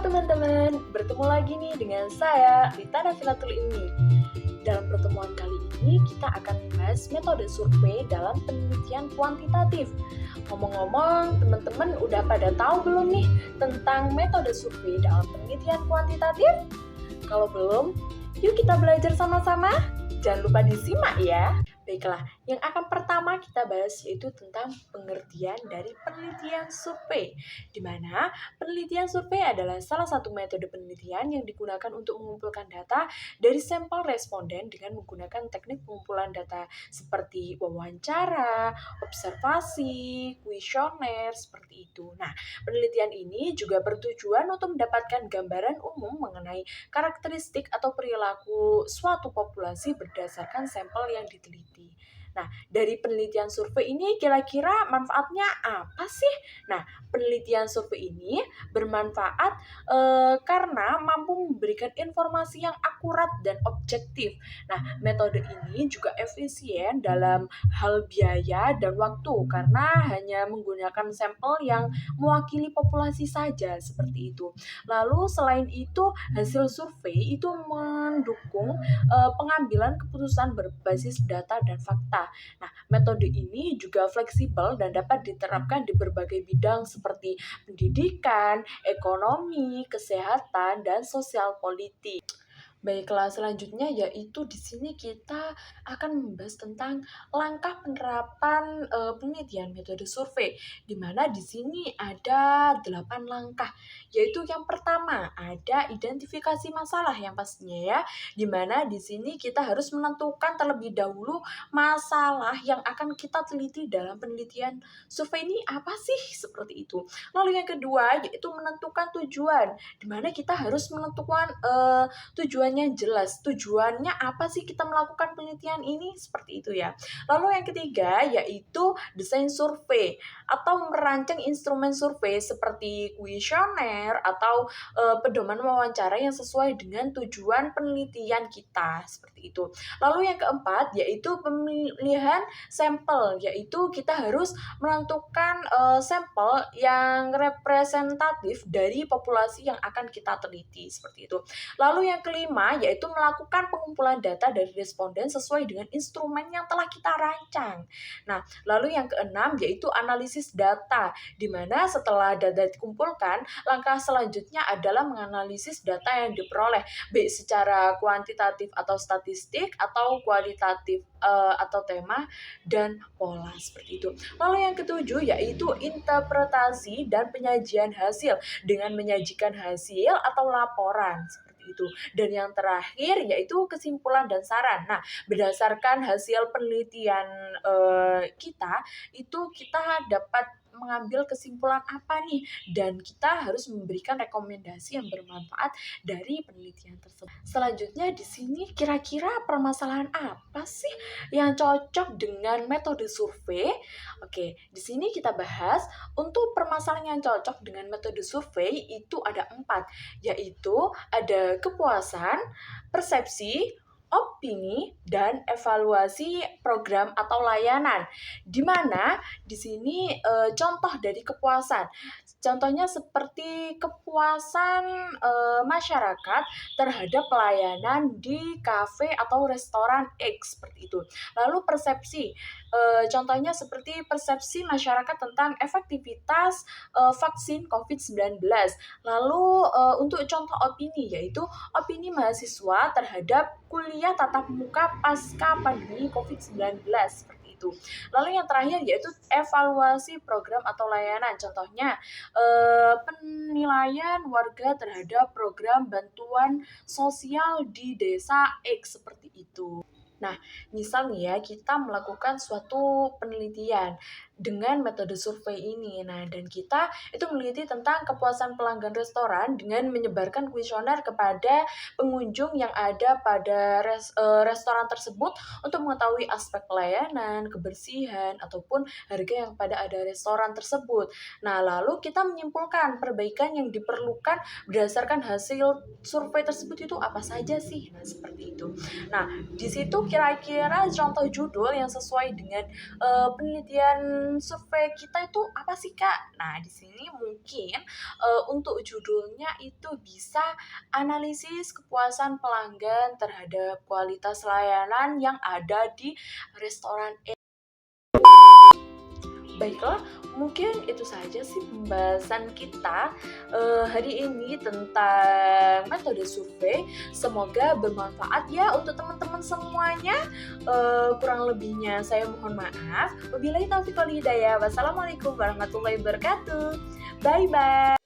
teman-teman, bertemu lagi nih dengan saya, Rita Nafinatul ini. Dalam pertemuan kali ini, kita akan membahas metode survei dalam penelitian kuantitatif. Ngomong-ngomong, teman-teman udah pada tahu belum nih tentang metode survei dalam penelitian kuantitatif? Kalau belum, yuk kita belajar sama-sama. Jangan lupa disimak ya. Baiklah, yang akan pertama kita bahas yaitu tentang pengertian dari penelitian survei, di mana penelitian survei adalah salah satu metode penelitian yang digunakan untuk mengumpulkan data dari sampel responden dengan menggunakan teknik pengumpulan data seperti wawancara, observasi, kuesioner, seperti itu. Nah, penelitian ini juga bertujuan untuk mendapatkan gambaran umum mengenai karakteristik atau perilaku suatu populasi berdasarkan sampel yang diteliti. Nah, dari penelitian survei ini kira-kira manfaatnya apa sih? Nah, penelitian survei ini bermanfaat karena mampu memberikan informasi yang akurat dan objektif. Nah, metode ini juga efisien dalam hal biaya dan waktu karena hanya menggunakan sampel yang mewakili populasi saja, seperti itu. Lalu selain itu, hasil survei itu mendukung pengambilan keputusan berbasis data dan fakta. Nah, metode ini juga fleksibel dan dapat diterapkan di berbagai bidang seperti pendidikan, ekonomi, kesehatan, dan sosial politik. Baiklah, selanjutnya yaitu di sini kita akan membahas tentang langkah penerapan penelitian metode survei, di mana di sini ada 8 langkah, yaitu yang pertama ada identifikasi masalah yang pastinya ya, di mana di sini kita harus menentukan terlebih dahulu masalah yang akan kita teliti dalam penelitian survei ini apa sih, seperti itu. Lalu yang kedua yaitu menentukan tujuan, di mana kita harus menentukan tujuannya jelas. Tujuannya apa sih kita melakukan penelitian ini? Seperti itu ya. Lalu yang ketiga yaitu desain survei atau merancang instrumen survei seperti kuesioner atau pedoman wawancara yang sesuai dengan tujuan penelitian kita. Seperti itu. Lalu yang keempat yaitu pemilihan sampel, yaitu kita harus menentukan sampel yang representatif dari populasi yang akan kita teliti. Seperti itu. Lalu yang kelima yaitu melakukan pengumpulan data dari responden sesuai dengan instrumen yang telah kita rancang. Nah, lalu yang keenam yaitu analisis data, di mana setelah data dikumpulkan, langkah selanjutnya adalah menganalisis data yang diperoleh, baik secara kuantitatif atau statistik atau kualitatif atau tema dan pola, seperti itu. Lalu yang ketujuh yaitu interpretasi dan penyajian hasil dengan menyajikan hasil atau laporan, itu. Dan yang terakhir yaitu kesimpulan dan saran. Nah, berdasarkan hasil penelitian kita dapat mengambil kesimpulan apa nih, dan kita harus memberikan rekomendasi yang bermanfaat dari penelitian tersebut. Selanjutnya di sini kira-kira permasalahan apa sih yang cocok dengan metode survei? Oke, di sini kita bahas untuk permasalahan yang cocok dengan metode survei itu ada 4, yaitu ada kepuasan, persepsi, opini, dan evaluasi program atau layanan. Di mana di sini contoh dari kepuasan. Contohnya seperti kepuasan masyarakat terhadap pelayanan di kafe atau restoran X, seperti itu. Lalu persepsi. Contohnya seperti persepsi masyarakat tentang efektivitas vaksin COVID-19. Lalu untuk contoh opini yaitu opini mahasiswa terhadap kuliah tatap muka pasca pandemi COVID-19, seperti itu. Lalu yang terakhir yaitu evaluasi program atau layanan. Contohnya penilaian warga terhadap program bantuan sosial di desa X, seperti itu. Nah, misal nih ya, kita melakukan suatu penelitian dengan metode survei ini. Nah, dan kita itu meneliti tentang kepuasan pelanggan restoran dengan menyebarkan kuesioner kepada pengunjung yang ada pada restoran tersebut untuk mengetahui aspek pelayanan, kebersihan, ataupun harga yang pada ada restoran tersebut. Nah, lalu kita menyimpulkan perbaikan yang diperlukan berdasarkan hasil survei tersebut itu apa saja sih? Nah, seperti itu. Nah, di situ kira-kira contoh judul yang sesuai dengan penelitian survei kita itu apa sih, Kak? Nah, di sini mungkin untuk judulnya itu bisa analisis kepuasan pelanggan terhadap kualitas layanan yang ada di restoran. Baiklah, mungkin itu saja sih pembahasan kita hari ini tentang metode survei. Semoga bermanfaat ya untuk teman-teman semuanya. Kurang lebihnya saya mohon maaf. Wabillahi taufiq wal hidayah. Wassalamualaikum warahmatullahi wabarakatuh. Bye-bye.